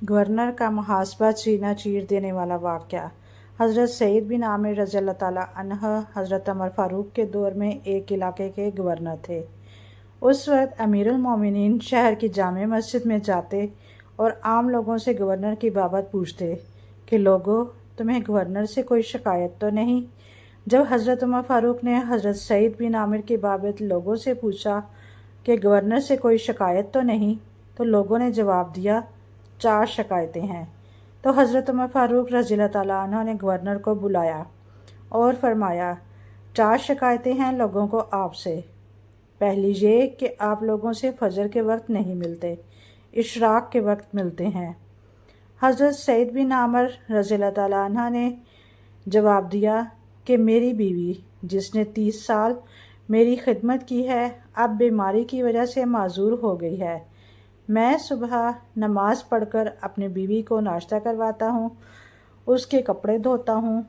Governor का मुहासबा चीना चीर देने वाला वाक़या। हज़रत सईद बिन आमिर रज़ी अल्लाह ताला अन्हु हज़रत उमर फ़ारूक के दौर में एक इलाके के गवर्नर थे। उस वक्त अमीरुल मोमिनीन शहर की जामे मस्जिद में जाते और आम लोगों से गवर्नर की बाबत पूछते कि लोगों, तुम्हें गवर्नर से कोई शिकायत तो नहीं। जब हज़रत उमर फ़ारूक ने हज़रत सईद बिन आमिर की बाबत लोगों से पूछा कि गवर्नर से कोई शिकायत तो नहीं, तो लोगों ने जवाब दिया, 4 शिकायतें हैं। तो हज़रत उमर फ़ारूक रज़ी अल्लाह ताला अन्हु ने गवर्नर को बुलाया और फरमाया, 4 शिकायतें हैं लोगों को आपसे। पहली ये कि आप लोगों से फजर के वक्त नहीं मिलते, इशराक के वक्त मिलते हैं। हज़रत सईद बिन आमिर रज़ी अल्लाह ताला अन्हु ने जवाब दिया कि मेरी बीवी जिसने 30 साल मेरी खिदमत की है, अब बीमारी की वजह से माजूर हो गई है। मैं सुबह नमाज पढ़कर अपनी बीवी को नाश्ता करवाता हूँ, उसके कपड़े धोता हूँ,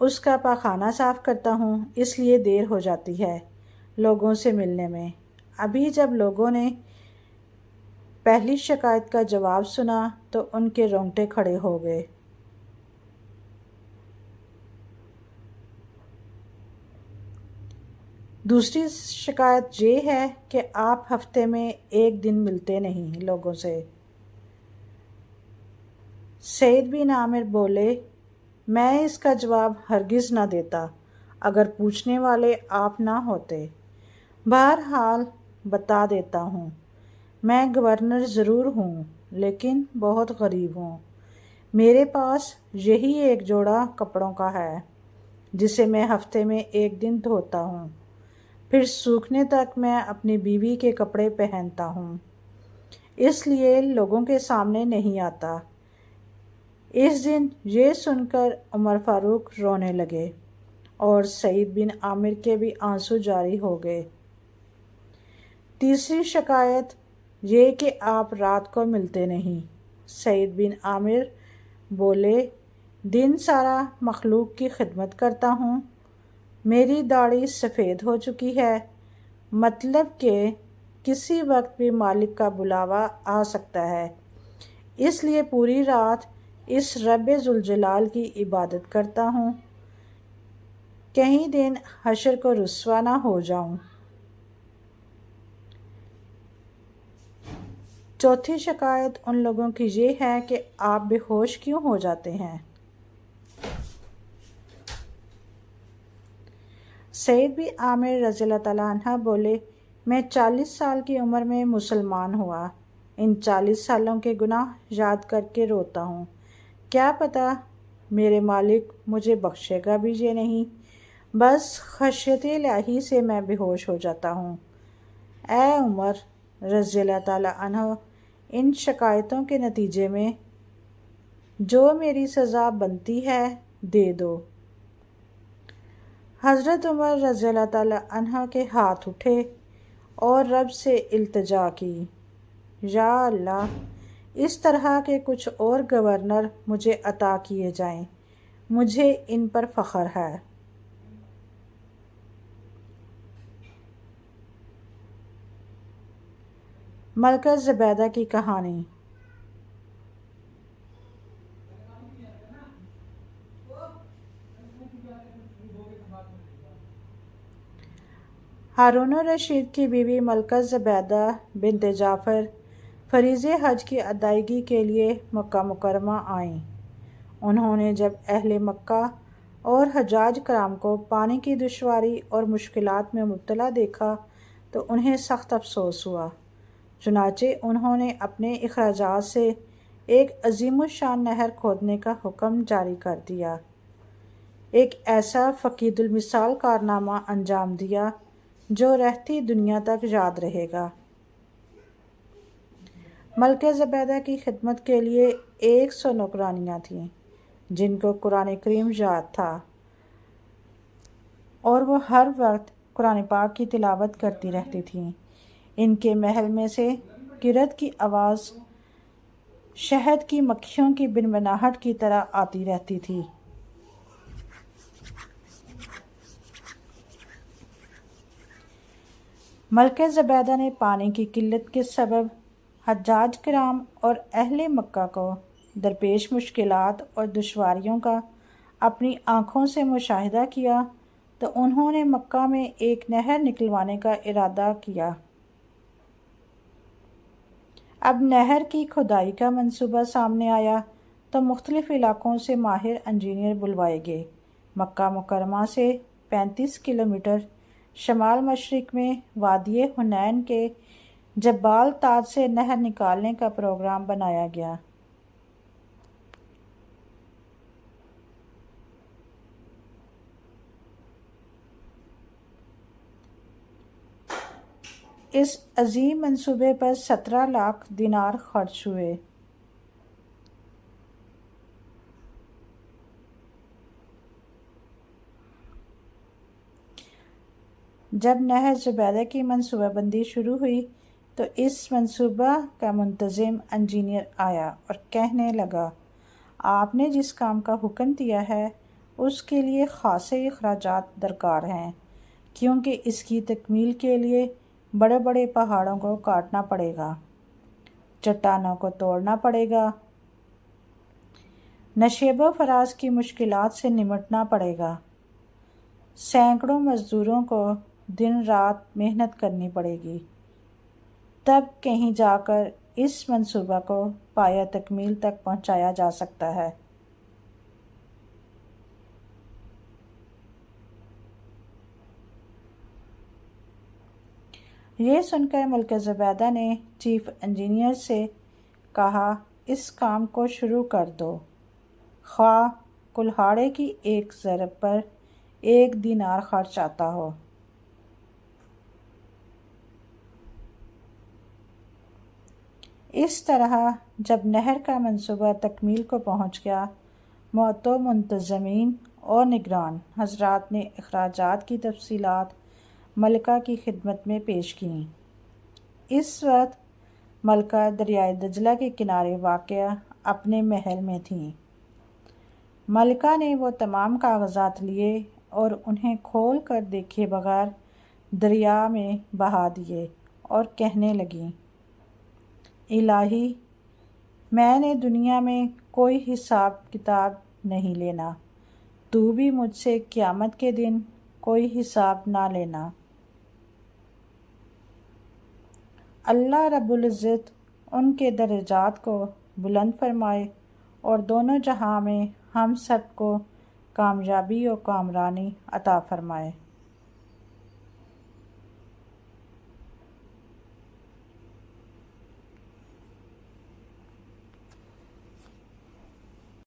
उसका पाखाना साफ़ करता हूँ, इसलिए देर हो जाती है लोगों से मिलने में। अभी जब लोगों ने पहली शिकायत का जवाब सुना तो उनके रोंगटे खड़े हो गए। दूसरी शिकायत ये है कि आप हफ्ते में एक दिन मिलते नहीं लोगों से। सईद बिन आमिर बोले, मैं इसका जवाब हरगिज़ ना देता अगर पूछने वाले आप ना होते। बहरहाल बता देता हूँ, मैं गवर्नर ज़रूर हूँ लेकिन बहुत गरीब हूँ। मेरे पास यही एक जोड़ा कपड़ों का है जिसे मैं हफ्ते में एक दिन धोता हूँ, फिर सूखने तक मैं अपनी बीवी के कपड़े पहनता हूँ, इसलिए लोगों के सामने नहीं आता। इस दिन ये सुनकर उमर फ़ारूक रोने लगे और सईद बिन आमिर के भी आंसू जारी हो गए। तीसरी शिकायत ये कि आप रात को मिलते नहीं। सईद बिन आमिर बोले, दिन सारा मखलूक की खिदमत करता हूँ, मेरी दाढ़ी सफ़ेद हो चुकी है, मतलब कि किसी वक्त भी मालिक का बुलावा आ सकता है, इसलिए पूरी रात इस रब्बे ज़ुल जलाल की इबादत करता हूँ, कहीं दिन हशर को रुस्वा ना हो जाऊँ। चौथी शिकायत उन लोगों की ये है कि आप बेहोश क्यों हो जाते हैं। सईद बिन आमिर रज़ी अल्लाह ताला अन्हु बोले, मैं 40 साल की उम्र में मुसलमान हुआ। इन 40 सालों के गुनाह याद करके रोता हूँ। क्या पता मेरे मालिक मुझे बख्शेगा भी ये नहीं। बस खशियत इलाही से मैं बेहोश हो जाता हूँ। ऐ उमर रज़ी अल्लाह ताला अन्हु, इन शिकायतों के नतीजे में जो मेरी सज़ा बनती है दे दो। हज़रत उमर रज़ी अल्लाह ताला अन्हु के हाथ उठे और रब से इल्तिजा की, या अल्लाह, इस तरह के कुछ और गवर्नर मुझे अता किए जाएं, मुझे इन पर फ़ख्र है। मलका ज़ुबैदा की कहानी। हारून रशीद की बीवी मलका ज़ुबैदा बिन्त जाफ़र फ़रीज़े हज की अदायगी के लिए मक्का मुकरमा आईं। उन्होंने जब अहले मक्का और हज्जाज कराम को पानी की दुश्वारी और मुश्किलात में मुब्तला देखा तो उन्हें सख्त अफसोस हुआ। चुनाचे उन्होंने अपने इखराजात से एक अज़ीमुश्शान नहर खोदने का हुक्म जारी कर दिया। एक ऐसा फ़कीदुल मिसाल कारनामा अंजाम दिया जो रहती दुनिया तक याद रहेगा। मलका ज़ुबैदा की खिदमत के लिए 100 नौकरानियाँ थीं जिनको कुरान करीम याद था और वो हर वक्त कुरान पाक की तिलावत करती रहती थीं। इनके महल में से किरत की आवाज़ शहद की मक्खियों की बिनबनाहट की तरह आती रहती थी। मलका ज़ुबैदा ने पानी की किल्लत के सबब حجاج کرام اور اہل مکہ کو درپیش مشکلات اور دشواریوں کا اپنی آنکھوں سے مشاہدہ کیا تو انہوں نے مکہ میں ایک نہر نکلوانے کا ارادہ کیا۔ اب نہر کی کھدائی کا منصوبہ سامنے آیا تو مختلف علاقوں سے ماہر انجینئر بلوائے گئے۔ مکہ مکرمہ سے 35 کلومیٹر شمال مشرق میں وادی حنین کے جبال تاج سے نہر نکالنے کا پروگرام بنایا گیا۔ اس عظیم منصوبے پر 17 لاکھ دینار خرچ ہوئے۔ جب نہر زبیدہ کی منصوبہ بندی شروع ہوئی تو اس منصوبہ کا منتظم انجینئر آیا اور کہنے لگا، آپ نے جس کام کا حکم دیا ہے اس کے لیے خاصے اخراجات درکار ہیں، کیونکہ اس کی تکمیل کے لیے بڑے بڑے پہاڑوں کو کاٹنا پڑے گا، چٹانوں کو توڑنا پڑے گا، نشیب و فراز کی مشکلات سے نمٹنا پڑے گا، سینکڑوں مزدوروں کو دن رات محنت کرنی پڑے گی، تب کہیں جا کر اس منصوبہ کو پایہ تکمیل تک پہنچایا جا سکتا ہے۔ یہ سن کر ملکہ زبیدہ نے چیف انجینئر سے کہا، اس کام کو شروع کر دو، خواہ کلہاڑے کی ایک ضرب پر 1 دینار خرچ آتا ہو۔ اس طرح جب نہر کا منصوبہ تکمیل کو پہنچ گیا تو منتظمین اور نگران حضرات نے اخراجات کی تفصیلات ملکہ کی خدمت میں پیش کیں۔ اس وقت ملکہ دریائے دجلہ کے کنارے واقع اپنے محل میں تھیں۔ ملکہ نے وہ تمام کاغذات لیے اور انہیں کھول کر دیکھے بغیر دریا میں بہا دیے اور کہنے لگیں، الہی، میں نے دنیا میں کوئی حساب کتاب نہیں لینا، تو بھی مجھ سے قیامت کے دن کوئی حساب نہ لینا۔ اللہ رب العزت ان کے درجات کو بلند فرمائے اور دونوں جہاں میں ہم سب کو کامیابی و کامرانی عطا فرمائے۔